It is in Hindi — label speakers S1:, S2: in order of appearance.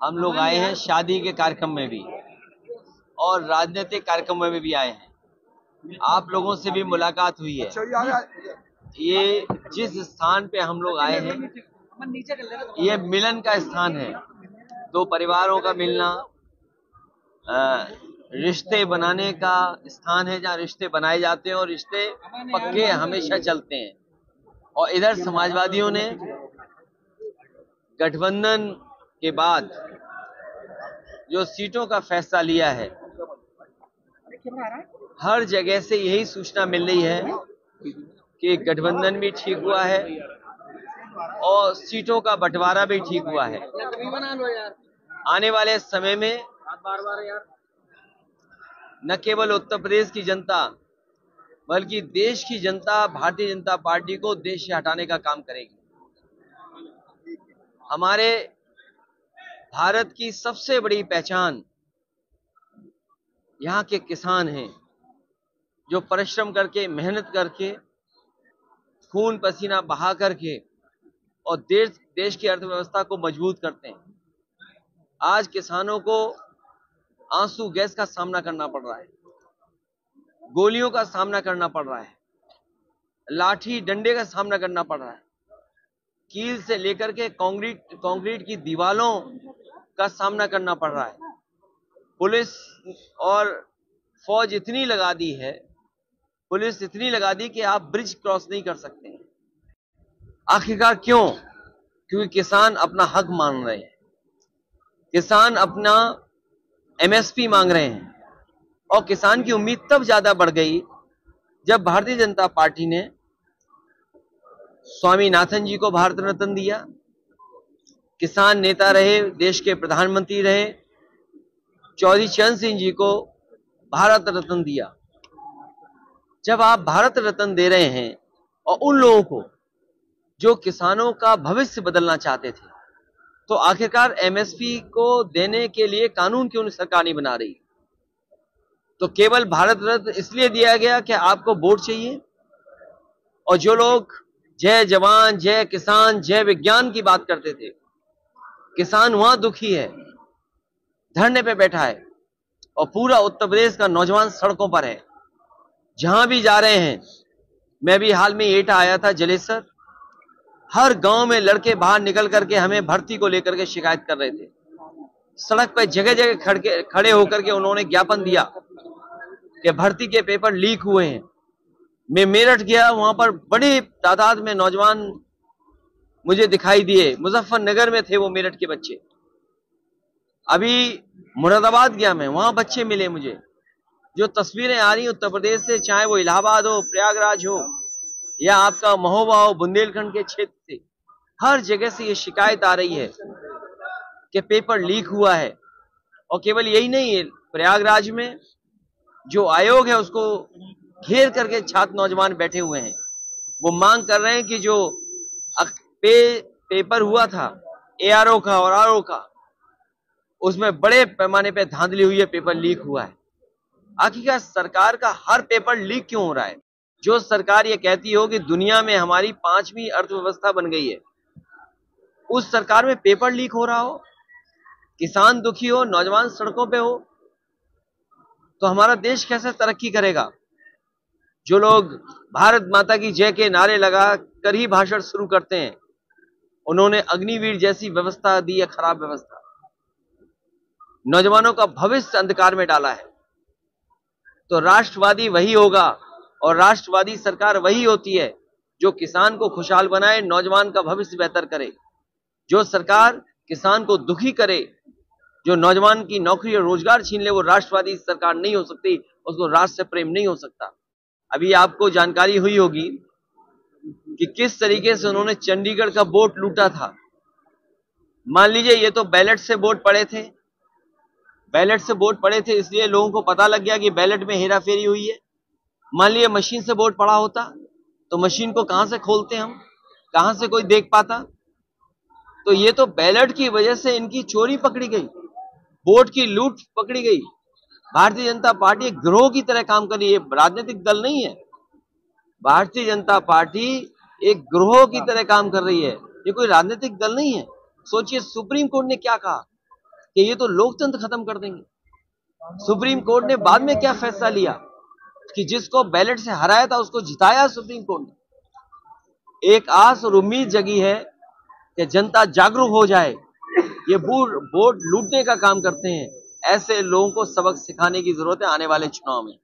S1: हम लोग आए हैं शादी के कार्यक्रम में भी और राजनीतिक कार्यक्रम में भी आए हैं। आप लोगों से भी मुलाकात हुई है। ये जिस स्थान पे हम लोग आए हैं, ये मिलन का स्थान है। दो परिवारों का मिलना, रिश्ते बनाने का स्थान है, जहाँ रिश्ते बनाए जाते हैं और रिश्ते पक्के हमेशा चलते हैं। और इधर समाजवादियों ने गठबंधन के बाद जो सीटों का फैसला लिया है, हर जगह से यही सूचना मिल रही है कि गठबंधन भी ठीक हुआ है और सीटों का बंटवारा भी ठीक हुआ है। आने वाले समय में न केवल उत्तर प्रदेश की जनता बल्कि देश की जनता भारतीय जनता पार्टी को देश से हटाने का काम करेगी। हमारे भारत की सबसे बड़ी पहचान यहाँ के किसान हैं, जो परिश्रम करके, मेहनत करके, खून पसीना बहा करके और देश की अर्थव्यवस्था को मजबूत करते हैं। आज किसानों को आंसू गैस का सामना करना पड़ रहा है, गोलियों का सामना करना पड़ रहा है, लाठी डंडे का सामना करना पड़ रहा है, कील से लेकर के कंक्रीट की दीवारों का सामना करना पड़ रहा है। पुलिस और फौज इतनी लगा दी है, पुलिस इतनी लगा दी कि आप ब्रिज क्रॉस नहीं कर सकते। आखिरकार क्यों? क्योंकि किसान अपना हक मांग रहे हैं, किसान अपना एमएसपी मांग रहे हैं। और किसान की उम्मीद तब ज्यादा बढ़ गई जब भारतीय जनता पार्टी ने स्वामीनाथन जी को भारत रत्न दिया, किसान नेता रहे, देश के प्रधानमंत्री रहे, चौधरी चरण सिंह जी को भारत रत्न दिया। जब आप भारत रत्न दे रहे हैं और उन लोगों को जो किसानों का भविष्य बदलना चाहते थे, तो आखिरकार एमएसपी को देने के लिए कानून क्यों सरकार नहीं बना रही? तो केवल भारत रत्न इसलिए दिया गया कि आपको वोट चाहिए। और जो लोग जय जवान, जय किसान, जय विज्ञान की बात करते थे, किसान वहां दुखी है, धरने पे बैठा है और पूरा उत्तर प्रदेश का नौजवान सड़कों पर है। जहां भी जा रहे हैं, मैं भी हाल में एटा आया था, जलेसर, हर गांव में लड़के बाहर निकल करके हमें भर्ती को लेकर के शिकायत कर रहे थे। सड़क पर जगह जगह खड़े होकर के उन्होंने ज्ञापन दिया कि भर्ती के पेपर लीक हुए हैं। मैं मेरठ गया, वहां पर बड़ी तादाद में नौजवान मुझे दिखाई दिए, मुजफ्फरनगर में थे वो मेरठ के बच्चे। अभी मुरादाबाद गया मैं, वहां बच्चे मिले मुझे। जो तस्वीरें आ रही उत्तर प्रदेश से, चाहे वो इलाहाबाद हो, प्रयागराज हो या आपका महोबा हो, बुंदेलखंड के क्षेत्र से, हर जगह से ये शिकायत आ रही है कि पेपर लीक हुआ है। और केवल यही नहीं है, प्रयागराज में जो आयोग है उसको घेर करके छात्र नौजवान बैठे हुए हैं। वो मांग कर रहे हैं कि जो पेपर हुआ था एआरओ का और आरओ का, उसमें बड़े पैमाने पे धांधली हुई है, पेपर लीक हुआ है। आखिरकार सरकार का हर पेपर लीक क्यों हो रहा है? जो सरकार ये कहती हो कि दुनिया में हमारी 5वीं अर्थव्यवस्था बन गई है, उस सरकार में पेपर लीक हो रहा हो, किसान दुखी हो, नौजवान सड़कों पे हो, तो हमारा देश कैसे तरक्की करेगा? जो लोग भारत माता की जय के नारे लगा कर ही भाषण शुरू करते हैं, उन्होंने अग्निवीर जैसी व्यवस्था दी है, खराब व्यवस्था, नौजवानों का भविष्य अंधकार में डाला है। तो राष्ट्रवादी वही होगा और राष्ट्रवादी सरकार वही होती है जो किसान को खुशहाल बनाए, नौजवान का भविष्य बेहतर करे। जो सरकार किसान को दुखी करे, जो नौजवान की नौकरी और रोजगार छीन ले, वो राष्ट्रवादी सरकार नहीं हो सकती, उसको राष्ट्र से प्रेम नहीं हो सकता। अभी आपको जानकारी हुई होगी कि किस तरीके से उन्होंने चंडीगढ़ का वोट लूटा था। मान लीजिए ये तो बैलेट से वोट पड़े थे, बैलेट से वोट पड़े थे, इसलिए लोगों को पता लग गया कि बैलेट में हेराफेरी हुई है। मान लीजिए मशीन से वोट पड़ा होता तो मशीन को कहां से खोलते हम, कहां से कोई देख पाता? तो ये तो बैलेट की वजह से इनकी चोरी पकड़ी गई, वोट की लूट पकड़ी गई। भारतीय जनता पार्टी एक गिरोह की तरह काम कर रही है, राजनीतिक दल नहीं है। भारतीय जनता पार्टी एक गिरोह की तरह काम कर रही है, ये कोई राजनीतिक दल नहीं है। सोचिए सुप्रीम कोर्ट ने क्या कहा कि ये तो लोकतंत्र खत्म कर देंगे। सुप्रीम कोर्ट ने बाद में क्या फैसला लिया कि जिसको बैलेट से हराया था उसको जिताया सुप्रीम कोर्ट ने। एक आस और उम्मीद जगी है कि जनता जागरूक हो जाए। ये वोट लूटने का काम करते हैं, ऐसे लोगों को सबक सिखाने की जरूरत है आने वाले चुनाव में।